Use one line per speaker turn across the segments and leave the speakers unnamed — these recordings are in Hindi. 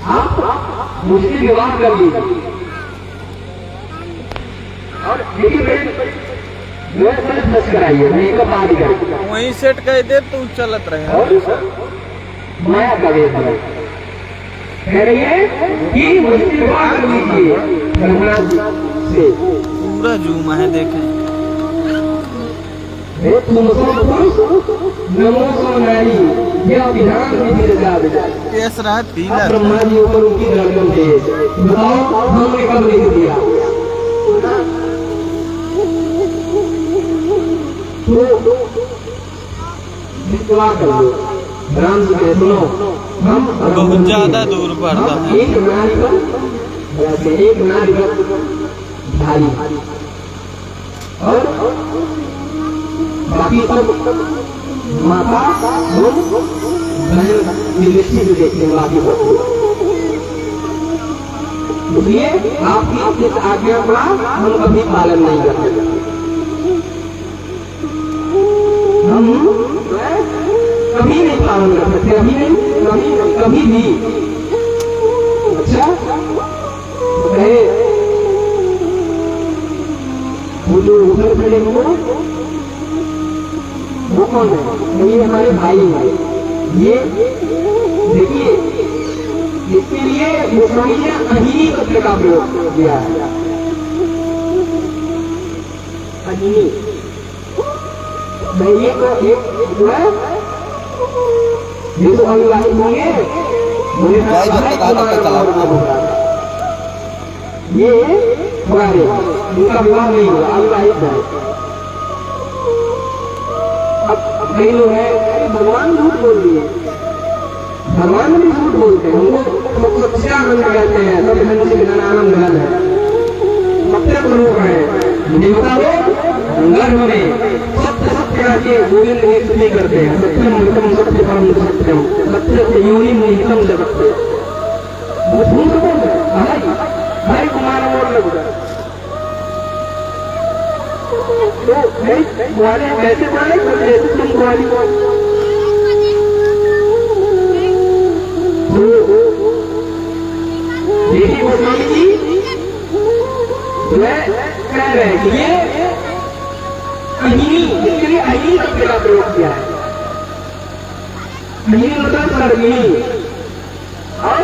आप मुझसे विवाह कर लीजिए। और देखिए मैं बस कराइए, मैं कब बात कर
वहीं सेट कह दे तू चलत रहे।
माया का वेद कह रही है कि मुझसे विवाह कर लीजिए से।
पूरा जूमा है देखें।
नमो सो नारी यह विधान विधि रचा विधान।
केस रहा पीला।
ब्रह्मा जी ऊपर उनकी धड़कन थे। बताओ हमने कब लिख दिया? तो विश्वास कर लो, राम जी कहे सुनो, हम
बहुत ज्यादा दूर पड़ता है।
एक नारी पर एक नारी पर भारी और बाकी सब माता विदेशी भी देखते हैं बाकी इसलिए आपकी इस आज्ञा का हम कभी पालन नहीं करते। हम कभी नहीं पालन कर सकते, कभी नहीं, कभी भी। अच्छा कहे वो जो ऊपर खड़े वो कौन है? ये हमारे भाई हैं। ये देखिए इसके लिए गोस्वामी ने अहिनी शब्द का प्रयोग किया है। अहिनी ये तो एक जो है ये तो अविवाहित होंगे, ये कुंवारे, उनका विवाह नहीं हुआ, अविवाहित है। अब कई लोग हैं भगवान झूठ बोल दिए, भगवान भी झूठ बोलते हैं, उनको सच्चिदानंद कहते हैं, सब धन से ज्ञानानंद धन है, सत्य स्वरूप है। देवता लोग गर्भ में सत्य सत्य के गोविंद की स्तुति करते हैं। सत्यम मृतम सत्य परम सत्यम सत्य से योनि मोहितम जगत। वो झूठ बोल रहे भाई कुमार और लगता तो कुआरे कैसे बोले? जैसे तुम कुआरी देखिए गोस्वामी जी जो है कह रहे हैं कि ये अहिनी, इसके लिए अहिनी शब्द का प्रयोग किया है। अहिनी मतलब सर्गिनी और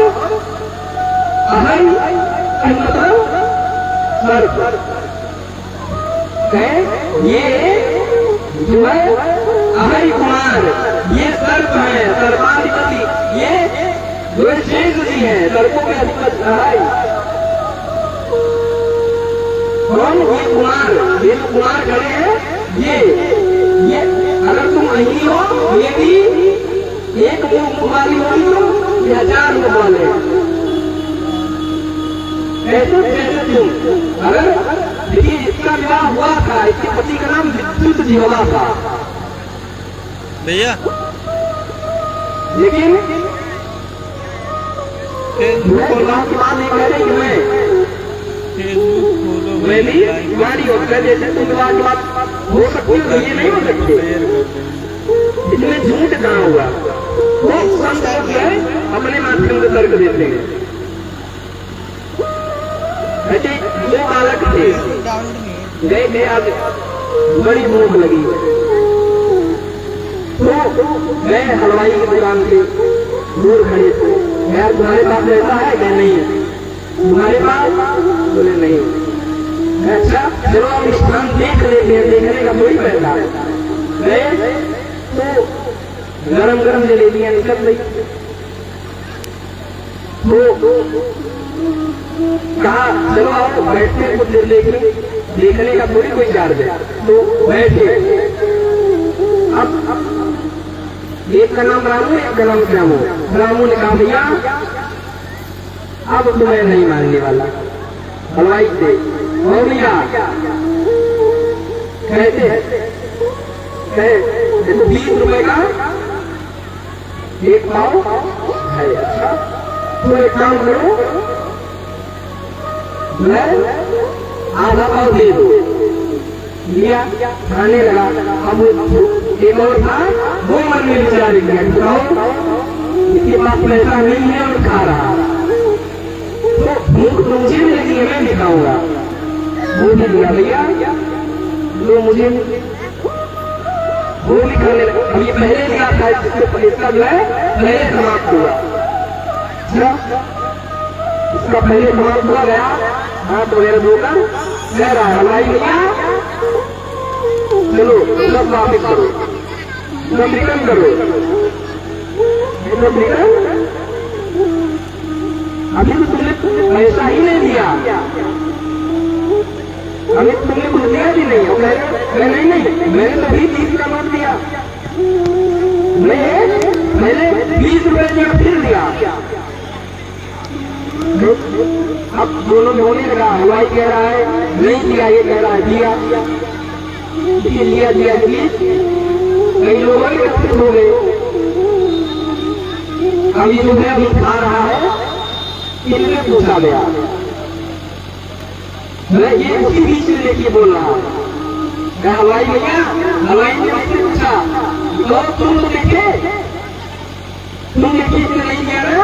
अहर मतलब सर्प। ये जो है अहर कुमार, ये सर्प है, सर्पाधिपति, ये जो शेष जी है, सर्पों के अधिपति अहर। कौन? ये कुमार, ये जो कुमार खड़े हैं, ये अगर तुम अहिनी हो, ये भी एक मुख वाली होगी तुम, ये 1000 मुख वाले। कैसे तुम अगर देखिए इसका विवाह हुआ था, इसके पति का नाम विद्युत जीवला था
भैया,
लेकिन की बात नहीं कह रही कि मैं भी तुम्हारी होता जैसे तुम विवाह की बात हो सकती है, ये नहीं हो सकती। इसमें झूठ कहाँ हुआ? वो संत है अपने माध्यम से तर्क देते हैं। ऐसे दो बालक थे, गए थे, आज बड़ी भूख लगी तो गए हलवाई की दुकान से, दूर खड़े थे। यार तुम्हारे पास ऐसा है क्या? नहीं है। तुम्हारे पास? बोले नहीं। अच्छा चलो हम स्थान देख लेते हैं, देखने का कोई पैसा गए तो गरम गरम जलेबियां निकल रही तो कहा चलो आप बैठते कुछ देर देखने का थोड़ी कोई चार्ज है, तो बैठे। अब एक का नाम रामू, एक का नाम श्यामू। रामू ने कहा भैया अब तुम्हें नहीं मानने वाला। हलवाई से भैया कैसे देखो 20 रुपए का एक पाव है। अच्छा तो एक काम करो, आधा पाव दे दो। लिया, खाने लगा। अब एक और था, वो मन में विचार किया इसके पास पैसा नहीं है और खा रहा। तो भूख तो मुझे भी लगी है, मैं भी खाऊंगा। वो भी दिया भैया, लो मुझे वो भी खाने लगा। अब ये पहले दिया था, इसका जो है पहले समाप्त हुआ। इसका पहले समाप्त हुआ गया। हाथ वगैरह धोकर कह रहा है हमारी भैया चलो सब वापिस करो, सब रिटर्न करो, सब रिटर्न। अभी तो तुमने पैसा ही नहीं दिया, अभी तुमने कुछ दिया भी नहीं। और नहीं मैंने तो भी 30 का नोट दिया, मैंने 20 रुपए दिया फिर दिया। अब दोनों में होने लगा, हलवाई कह रहा है नहीं दिया, ये कह रहा है दिया। दिया कई लोगों के कष्ट हो गए। अब ये जो है अभी खा रहा है, इनसे पूछा गया, मैं ये उसी बीच में लेके बोल रहा क्या हलवाई भैया, हलवाई ने मुझसे पूछा तो तुम तो देखे इसने नहीं किया ना,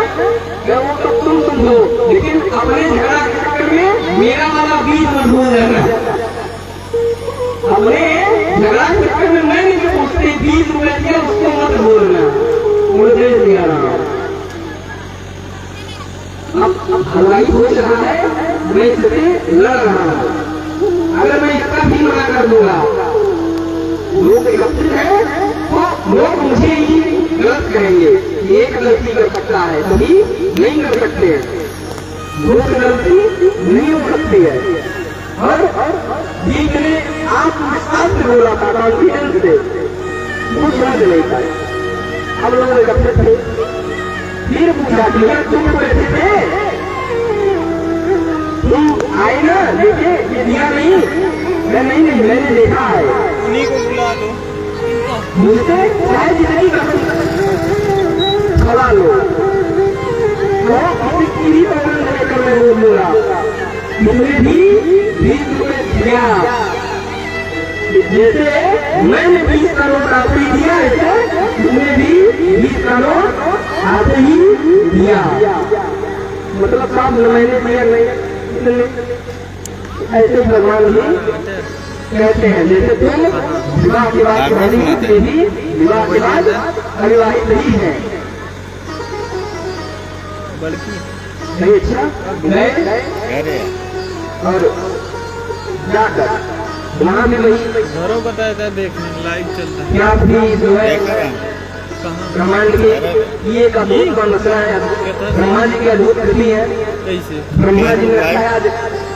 मैं वो तो तुम समझो, लेकिन अपने झगड़ा के चक्कर में मेरा वाला बीज मजबूत रहना। हमने झगड़ा के चक्कर में मैं नहीं पूछते 20 रुपए दिया उसको मत बोलना, मुझे दिया रहा। अब हलवाई सोच रहा है मैं इससे लड़ रहा हूँ, अगर मैं इसका भी मना कर दूंगा लोग एकत्रित है तो लोग मुझे ही गलत कहेंगे, एक गलती कर सकता है तभी नहीं कर सकते हैं, लोग गलती नहीं हो सकती है। और ये मैंने आत्मविश्वास से बोला था, कॉन्फिडेंस से, वो समझ नहीं पाए। अब लोग एकत्रित थे, फिर पूछा कि तुम बैठे थे, तुम आए ना देखे ये दिया नहीं, मैं नहीं मैंने देखा है,
उन्हीं को बुला दो,
मुझसे शायद जितनी खड़ा लो तो किसी की भी पसंद लेकर मैं वो बोला, मुझे भी 20 रुपए दिया, जैसे मैंने 20 का नोट आपको दिया ऐसे तुमने भी 20 का नोट आते ही दिया। मतलब साहब मैंने दिया नहीं, ऐसे भगवान भी कहते हैं, जैसे तुम विवाह के बाद भी विवाह के बाद अविवाहित नहीं है,
बल्कि
नहीं अच्छा गए और जाकर वहाँ भी वही
घरों बताया था देखने लाइव चलता है,
क्या भी जो है
कहाँ
ब्रह्मांड के ये एक अद्भुत का मसला है, ब्रह्मा जी की अद्भुत कृति है,
कैसे
ब्रह्मा जी ने बताया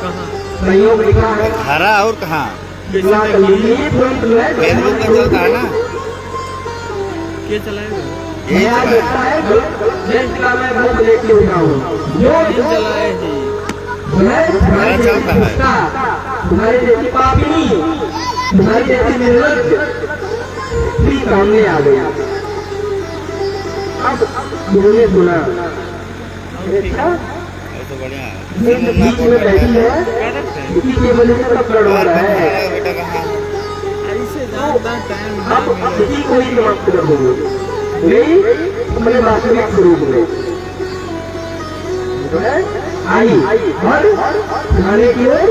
कहाँ
संयोग लिखा है,
हरा और कहाँ
ये तुरंत जो है
फेसबुक पर चलता है ना,
क्या चलाएगा,
यही
नया
चला
देखता है जिस का मैं बुक लेके उठा हूँ जो
ये चलाए जी
तुम्हारे जैसी पुष्टा, तुम्हारे जैसी पापिनी, तुम्हारी जैसी निर्लज भी सामने आ गया। अब उन्होंने सुना अच्छा
ये तो बढ़िया है,
ये जो बीच में बैठी है इसी की वजह से सब गड़बड़
और
है।
बेटा कहाँ
ऐसे ज्यादा टाइम
अब इसी को ही समाप्त कर दूंगी नहीं अपने वास्तविक स्वरूप में जो है आई और खाने की ओर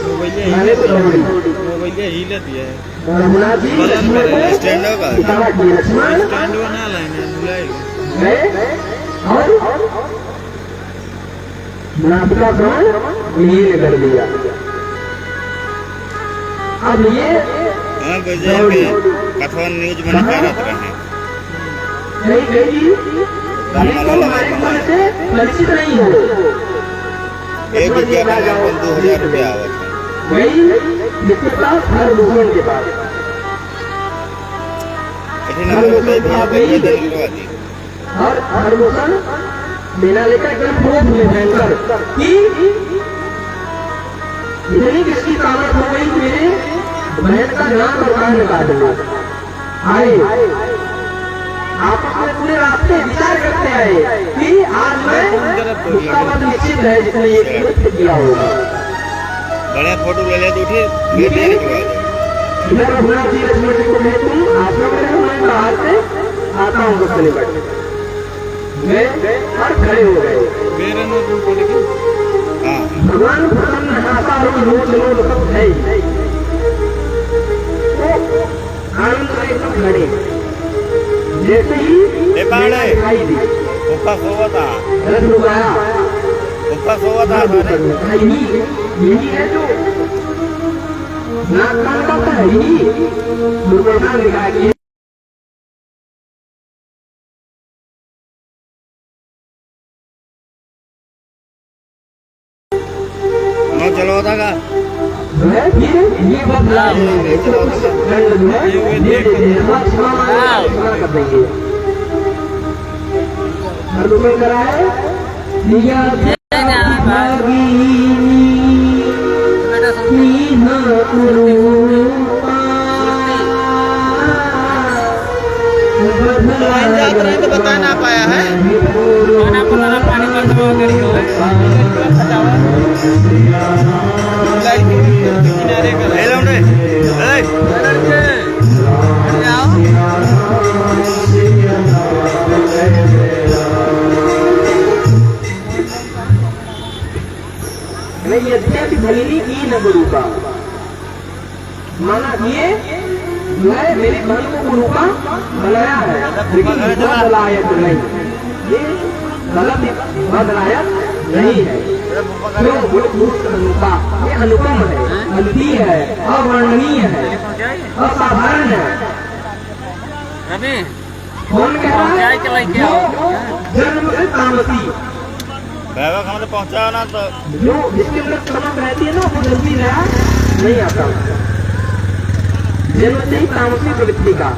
खाने को दौड़ी।
मोबाइल हिलत है,
रघुनाथ जी लक्ष्मण को
स्टैंड होगा
इशारा किया, लक्ष्मण
स्टैंड बना लेंगे बुलाएगा,
गए और नापिका प्राण इन्हीं ने कर दिया। अब ये
हाँ गुजरात में कथवन न्यूज में निकालत रहे
नहीं गई बिल्कुल हमारे मन से परिचित नहीं हो,
एक विज्ञापन में 2000 रुपया आवत है,
वही जिसके पास हर भूषण के पास
ऐसे नंबर होता है भैया तो ये दिलवा दी
और हर भूषण बिना लेकर एकदम क्रोध में भयंकर कि इतनी किसकी ताकत हो गई कि मेरे बहन का नाम भगवान ने काट दिया। आए आप अपने पूरे रास्ते विचार करते आए कि आज मैं उसका मत निश्चित है जिसने ये कृत्य किया होगा।
बढ़िया फोटो ले ले तो उठे वीडियो निकलवा दो,
इधर रघुनाथ जी लक्ष्मण जी को मैं तुम आप लोग मैं बाहर से आता हूँ, चले बैठे गए और खड़े हो गए।
ಬೇರೆ ನೋಡ್ಕೊಂಡು ಕೊಡಿಗೆ
हाँ
भगवान प्रसन्न है, आशा है कि रोज रोज सब है ही। तो आनंद में सब खड़े जैसे ही
ए बाड़े।
दिखाई दी
ऊपर सोवा था
रथ रुकाया,
ऊपर सोवा था सारे
यही है जो नाक कान का है, यही दुर्घटना दिखाई दी।
नो चलो था का
ये बदलाव है, तो कुछ दंड जो है दे देते हैं, क्षमा कर देंगे। हर दुकान करा है दिया भागी
यात्रा तो बता ना पाया है किनारे का
ले लो ने ए
मैं यद्यपि भलिनी की न गुरु का माना ये मैं मेरे मन को गुरु का बनाया है, लेकिन बदलायक नहीं, ये गलत बदलायक नहीं है। क्यों गुरु का ये अनुपम है, अद्वितीय है, अवर्णनीय है, असाधारण है। कौन कह रहा है? जो जन्म से तामसी,
बैगा खाना तो पहुंचा ना तो
जो जिसके अंदर तमस रहती है ना, वो जल्दी नया नहीं आता। जन्म से ही तामसी प्रवृत्ति का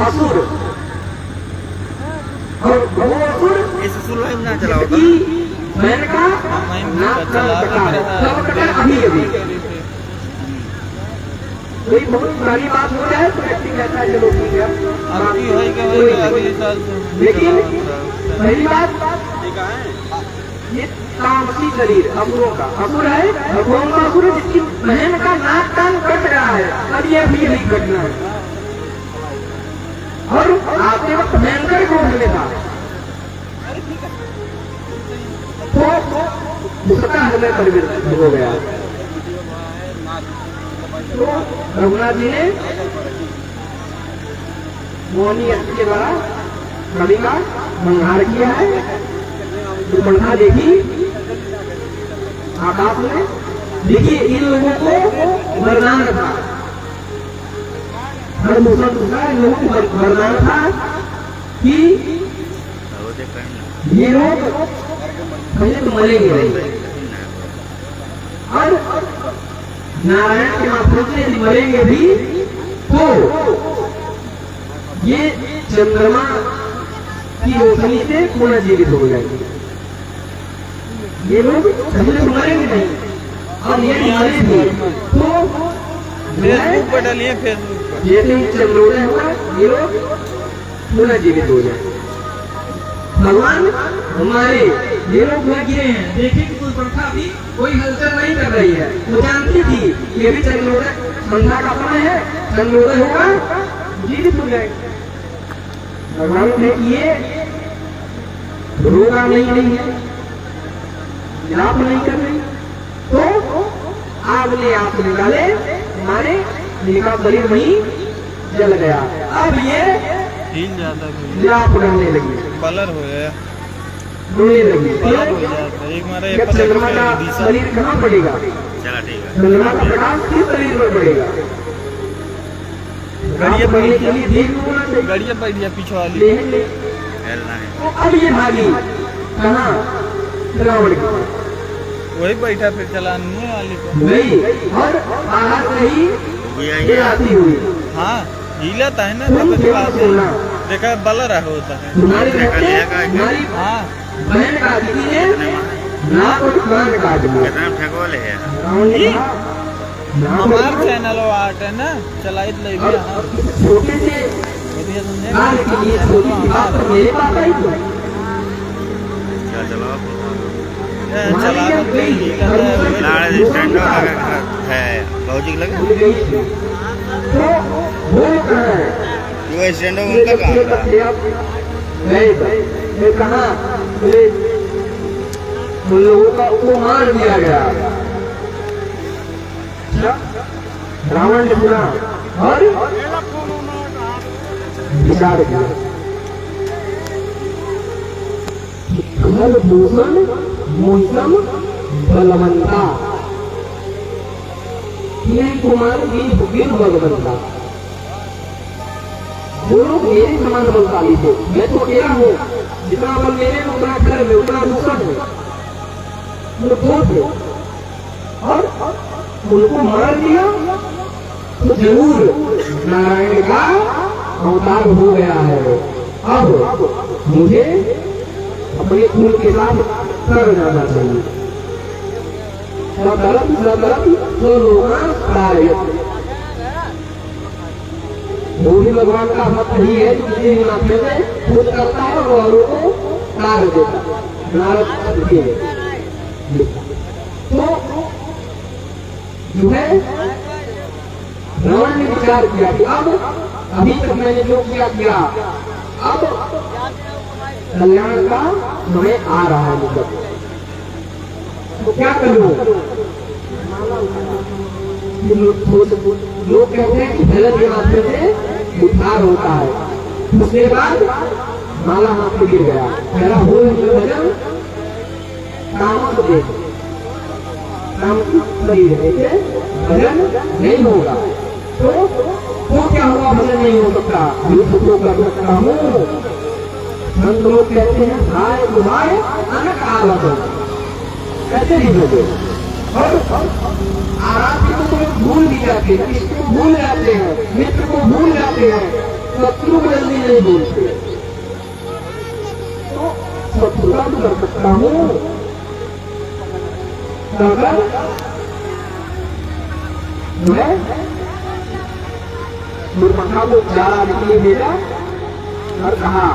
असुर, और वो असुर
इस सुलह ना चलाओ
की मैन का नाक कान कटा है, सब कटा अभी अभी। कोई बहुत पुरानी बात हो जाए तो व्यक्ति कहता है चलो ठीक है,
अब की होएगा अगले साल से।
लेकिन पहली बात ये तामसी शरीर असुरों का असुर है, और कौन सा असुर है? जिसकी बहन का नाक कान कट रहा है, अब ये भी नहीं कटना है, और आते वक्त भयंकर क्रोध में था, तो उसका हृदय परिवर्तित हो गया। तो रघुनाथ जी ने मोहनी अष्ट के द्वारा कवि का संहार किया है। दुर्घटना देखी आकाश में, देखिए इन लोगों को वरदान था, हर मौसम दूसरा इन लोगों को वरदान था कि ये लोग कहीं तो मरेंगे नहीं, और नारायण के माध्यम से यदि मरेंगे भी तो ये चंद्रमा की रोशनी से पुनर्जीवित हो जाएंगे। ये लोग कभी तो मरेंगे नहीं, और ये मरे भी तो
फेसबुक पर डालिए, फेसबुक पर
जैसे ही चंद्रोदय हुआ ये लोग पुनर्जीवित हो जाए। भगवान हमारे ये लोग गिरे हैं, देखे कि कोई पंखा भी कोई हलचल नहीं कर रही है, वो जानती थी ये भी चंद्रोदय संध्या का समय है, चंद्रोदय होगा जीवित हो जाएगा। भगवान ने ये रोगा नहीं है, लाभ नहीं कर रही, तो आग ने आप निकाले, हमारे इनका शरीर वहीं जल गया। अब ये
हिल जाता है,
लाभ उड़ाने लगी,
कलर हो गया,
उड़ने लगी।
कलर हो जाता है। एक मारे
जब चंद्रमा का शरीर कहाँ पड़ेगा?
चला ठीक है
चंद्रमा का प्रकाश किस शरीर में पड़ेगा?
गड़िया
पड़ने के लिए देख होना चाहिए।
गड़िया बढ़िया पीछे वाली
ले
खेलना है
तो अब ये भागी कहाँ? रावण की
वही बैठा, फिर चलाने वाली को
गई, और बाहर से ही
भैया
ये आती हुई
हाँ हिलता है ना,
तुम
तब
केवल
बात
सोना,
देखा बलर होता है।
तुम्हारे बच्चे तुम्हारी
हाँ
बहन का किसी ने नाक और कान काट दिया।
कितना ठगो ले है
रावण ने कहा, नाक और
हमार
कान,
चैनल आर्ट है ना, चलाइत ले
और छोटे से कान के लिए छोटी सी बात तो मेरे पास आई थी।
क्या चलाओ
चला
लाड़ स्टैंड है लॉजिक लगा
भूल गई थी। तो वो कहाँ है?
वो स्टैंड उनका कहाँ था
गए थे। मैं कहा बोले उन लोगों का को मार दिया गया। अच्छा, रावण ने सुना और विचार किया, भूषण मौसम बलवंता, कुमार वीर बलवंता, वो लोग मेरे समान बलशाली थे, मैं तो अकेला हूँ, जितना बल मेरे में उतना कर में उतना दूसरा है, वो दो थे और उनको मार दिया तो जरूर नारायण का अवतार हो गया है। अब मुझे अपने खून के साथ कर जाना चाहिए। तो लोग वो भी भगवान का मत ही है, किसी नाते में खुद करता है और औरों को कार्य देता है। नारद के तो जो है रावण ने विचार किया कि अब अभी तक मैंने जो किया अब कल्याण का समय आ रहा है मुझे, तो क्या करूं? लोग कहते हैं कि भजन के माध्यम से उद्धार होता है। उसके बाद माला हाथ में गिर गया, मेरा हो भजन कामक दे भजन नहीं होगा, तो क्या हुआ? भजन नहीं हो सकता, युद्ध तो कर सकता हूँ। संत लोग कहते हैं भाई तुम्हारे अनक आवाज कैसे नहीं होते, और आराध्य को तुम भूल भी जाते हैं, इसको भूल जाते हैं, मित्र को भूल जाते हैं, शत्रु को जल्दी नहीं भूलते। तो शत्रुता तो कर सकता हूँ, मैं दुर्मखा को चारा निकले भेजा और कहा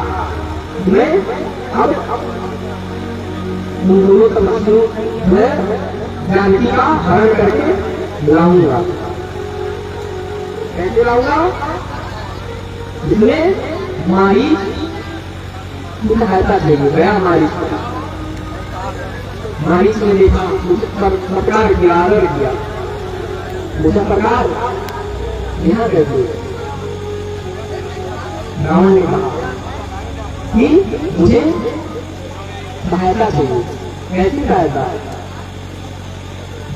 मैं अब दोनों तपस्वियों में जानकी का हरण करके लाऊंगा। कैसे लाऊंगा? जिसमें मारी की सहायता देगी, गया मारी ने देखा, प्रकार किया, आदर किया, दूसरा प्रकार यहाँ कैसे? रावण ने कहा कि मुझे सहायता चाहिए। कैसी सहायता?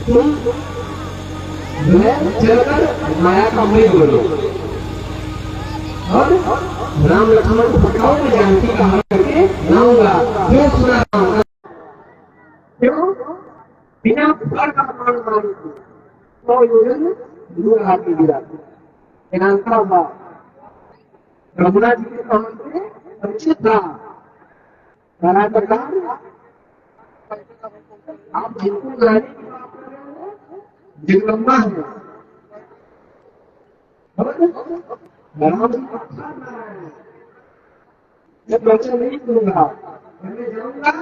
तुम जो है चलकर माया का मृग बनो और राम लक्ष्मण को पकड़ाओ, मैं जानकी का हरण करके लाऊंगा। जो सुना राम क्यों बिना फल का प्रमाण मारे तो योजन दूर हाथ में गिरा रघुनाथ जी के सामने परीक्षित था। नारायण प्रकार आप जिनको जगदम्बा है, जब बच्चा नहीं सुनूंगा मैं जाऊंगा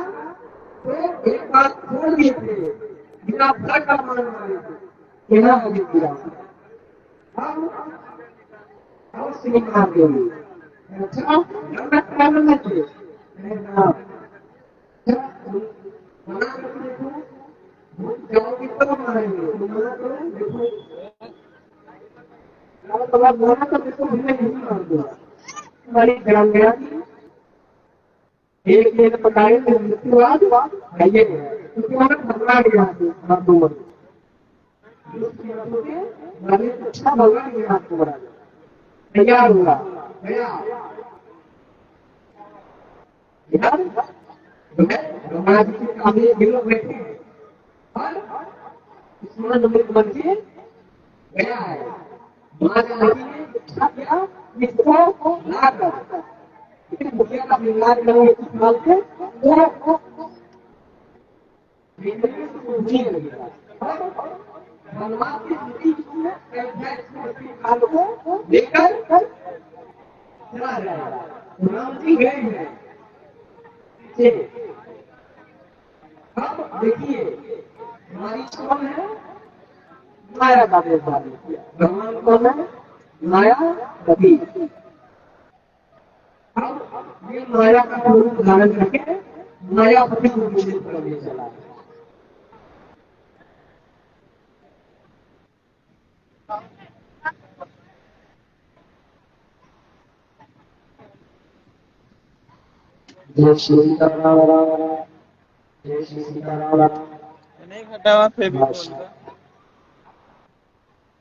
तो एक बात छोड़ दिए थे, बिना फल का मान मारे थे, कहना मुझे गिरा अवश्य मार देंगे। अच्छा करना चाहिए जाओगे तो मारेंगे, बोला तो देखो नहीं मार दो हमारी ग्राम गया एक दिन पकाए थे मृत्यु बाद खाइए भगवा गया अच्छा भगवान के हाथ को बढ़ा तैयार होगा भगवान जी के सामने गिरो बैठे और इसमें नमृत बन के गया है। अच्छा किया इसको ला कर मुखिया का विवाद करेंगे इस्तेमाल से लेकर चला जाएगा। राम जी गए हैं। अब देखिए हमारी कौन है? माया का व्यवहार किया। भगवान कौन है? माया कभी अब ये माया का रूप धारण करके मायापति को विचलित करने चला। जय श्री सीताराम, जय श्री सीताराम।
नहीं खटा हुआ फिर भी बोलता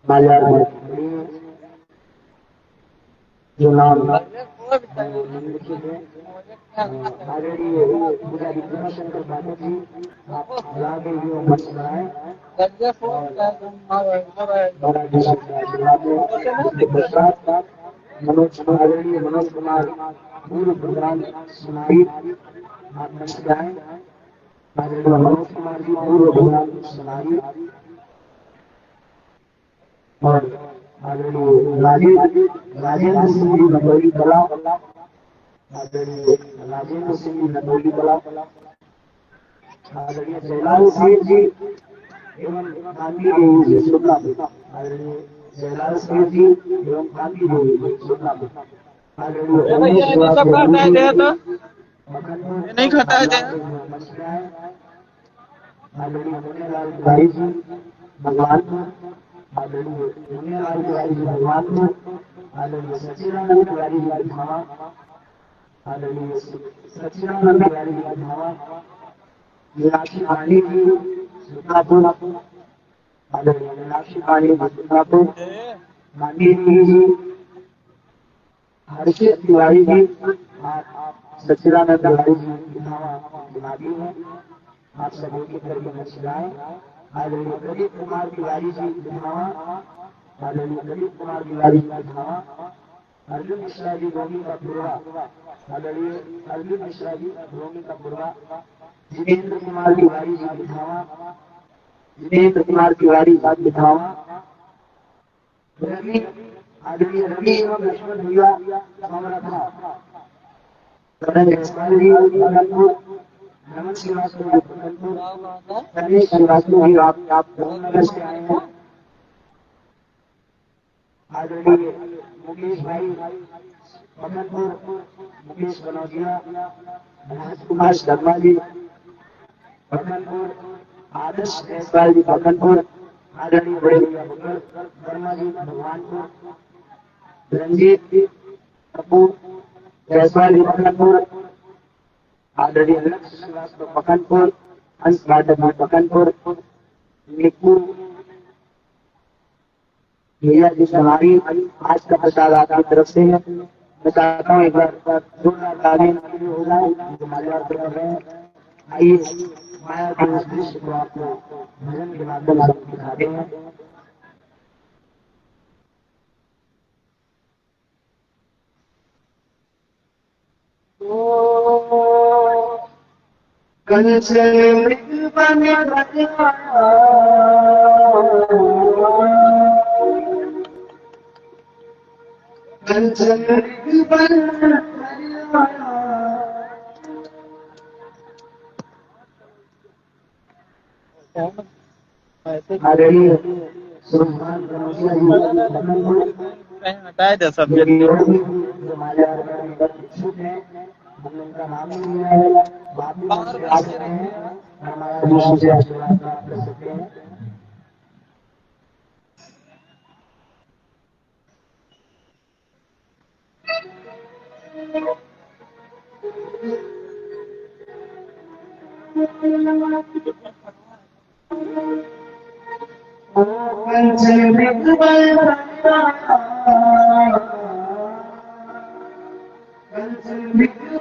माया जो नाम निम्नलिखित है, आदरणीय पुजारी भीमाशंकर पाठक जी, आप आगे जो मंच बनाए आदरणीय मनोज कुमार पूर्व प्रोग्राम सुनाई, आप मंच बनाए। आदरणीय मनोज कुमार जी पूर्व प्रोग्राम सुनाई और आदरणीय राजेंद्र सिंह जी नटोली कला, आदरणीय राजेंद्र सिंह जी नटोली कला, आदरणीय जयलाल सिंह जी एवं गांधी देवी जी सुल्तानपुर, आदरणीय जयलाल सिंह जी एवं गांधी देवी जी सुल्तानपुर, आदरणीय
नहीं खटा है
आदरणीय मुन्नेलाल तिवारी जी भगवानपुर, आदरणीय मुन्नेलाल तिवारी जी भगवानपुर, आदरणीय सच्चिदानंद तिवारी जी धावा, आदरणीय सच्चिदानंद तिवारी जी धावा, मीनाक्षी पांडे जी सुल्तानपुर, आदरणीय मीनाक्षी पांडे जी सुल्तानपुर, गांधी जी, हर्षित तिवारी जी, सच्चिदानंद तिवारी जी धावा गुलाबी है, आप सब एक एक करके मुस्कुराए। आदरणीय प्रदीप कुमार तिवारी जी धावा, आदरणीय प्रदीप कुमार तिवारी जी धावा, अर्जुन मिश्रा जी रोमी का पूर्वा, आदरणीय अर्जुन मिश्रा जी रोमी का पूर्वा, जितेंद्र कुमार तिवारी जी धावा, जितेंद्र कुमार तिवारी जी धावा, रवि, आदरणीय रवि एवं लक्ष्मण भैया समरथा, नमन श्रीवास्तव गणेश श्रीवास्तव जी आप नगर से आए हैं। आदरणीय मुकेश भाई पकनपुर, मुकेश कनौजिया, राजकुमार शर्मा जी पकनपुर, आदर्श जायसवाल जी पकनपुर, आदरणीय बड़े भैया वर्मा जी भगवानपुर, रंजीत कपूर जायसवाल जी पकनपुर, आदरणीय लक्ष्य श्रीवास्तव पकनपुर, हंस पाठक पकनपुर, निकू भैया जी सवारी, आज का प्रसाद आपकी तरफ से है। मैं चाहता हूँ एक बार जोरदार तालियां हो जाए जो माल्यार्पण कर रहे हैं। आइए माया के उस दृश्य को आपको भजन के माध्यम से दिखाते हैं। कंचन मृग बन कंचन मृग बन आदरणीय सुभान कनौजिया जी
हटाए थे सब
जो हमारे इच्छुक है, हमने उनका नाम नहीं लिया है, बाद में उनसे आ सकते हैं, हमारा दूसरों से आशीर्वाद प्राप्त कर सकते हैं। कंचन मृग बन कंचन मृग बन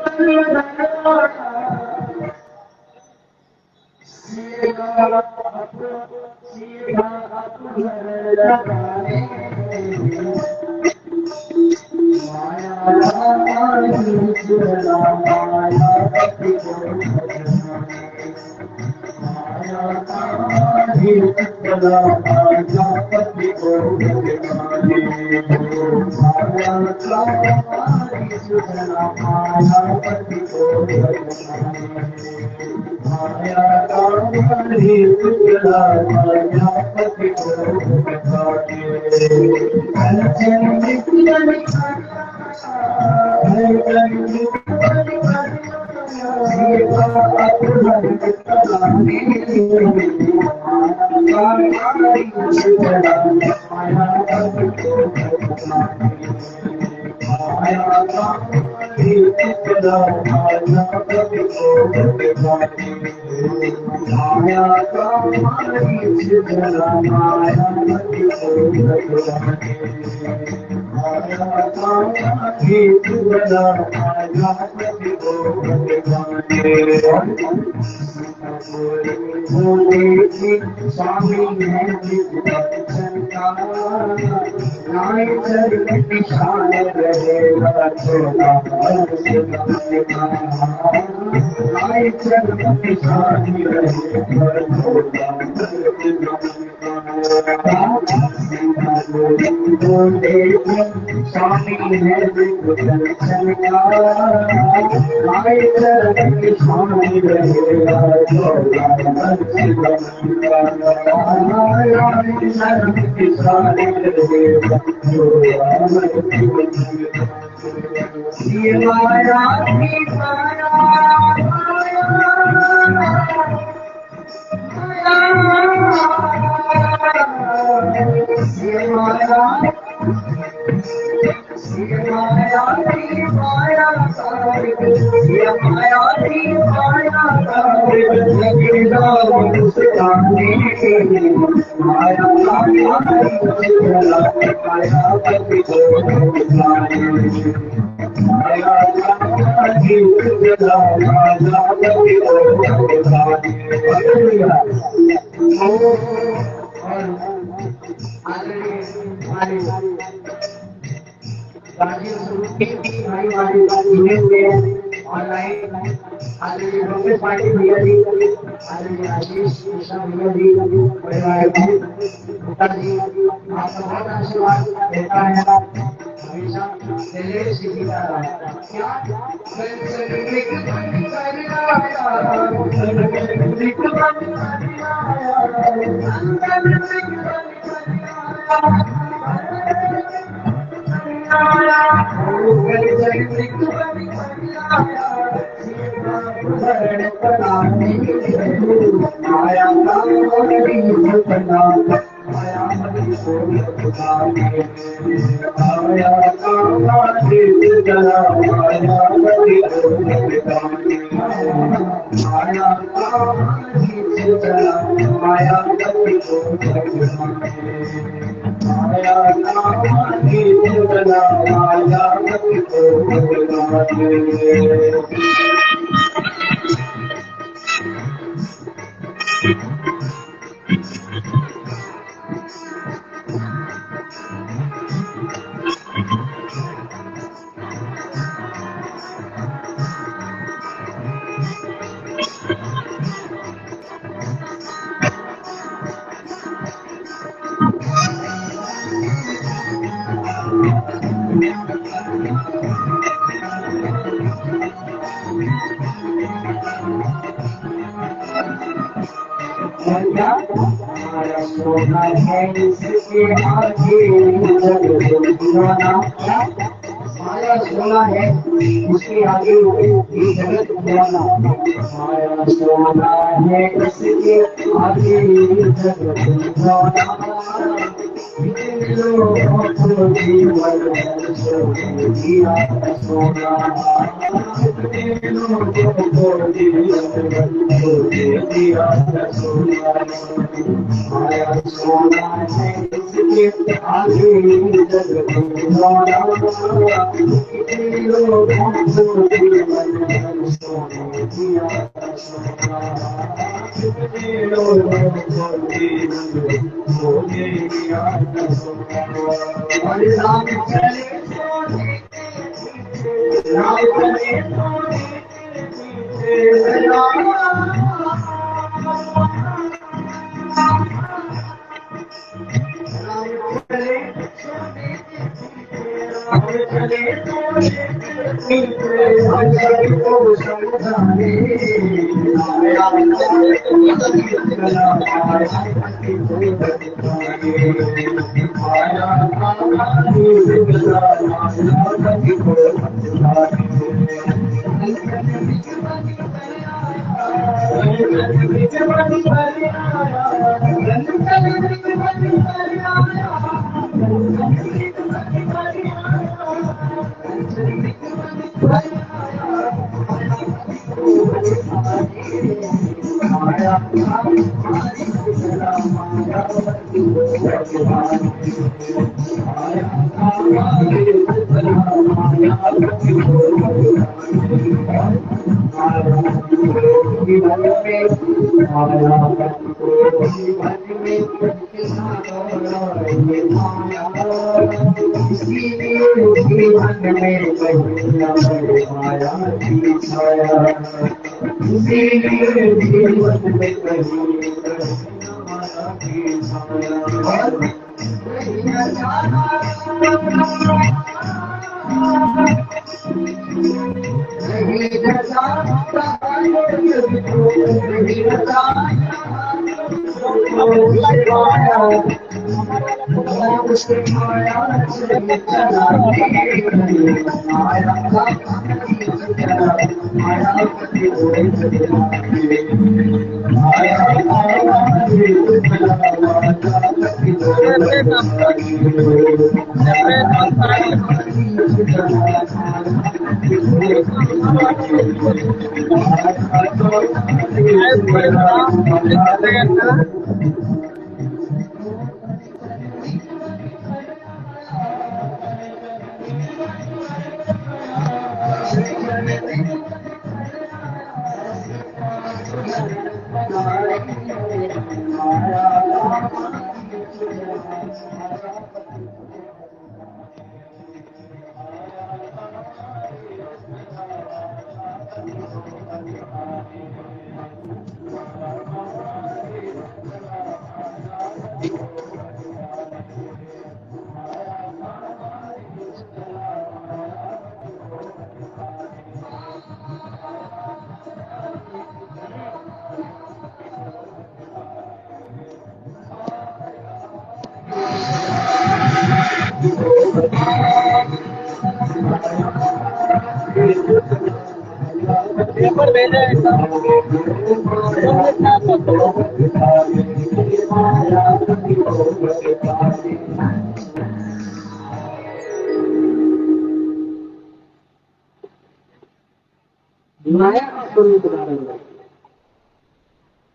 माया का स्वरूप धारण कर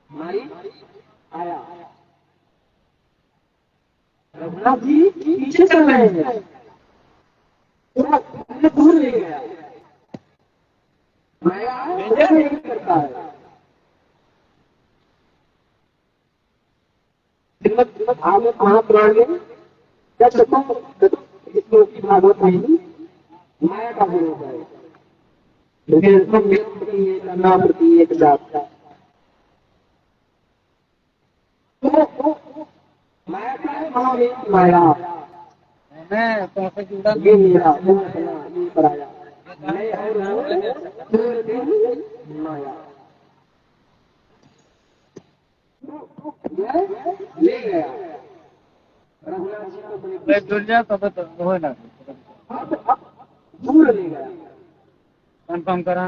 माई आया। रघुनाथ जी पीछे चल रहे हैं, थोड़ा दूर ले गया। माया नहीं करता है। भागवत महापुराण में क्या श्लोक की भागवत नहीं माया का स्वरूप है, लेकिन सब करना प्रति एक जात का। तो माया का है महावीर माया,
मैं तो से जुड़ा
ये मेरा वो अपना ये पराया मैं और माया ले गया।
मैं जुड़ जा तब तो हो ना
दूर ले गया।
कंफर्म करा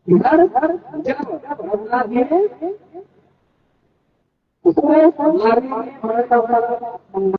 इधर जब रघुनाथ जी ने उसको मारने में बड़ा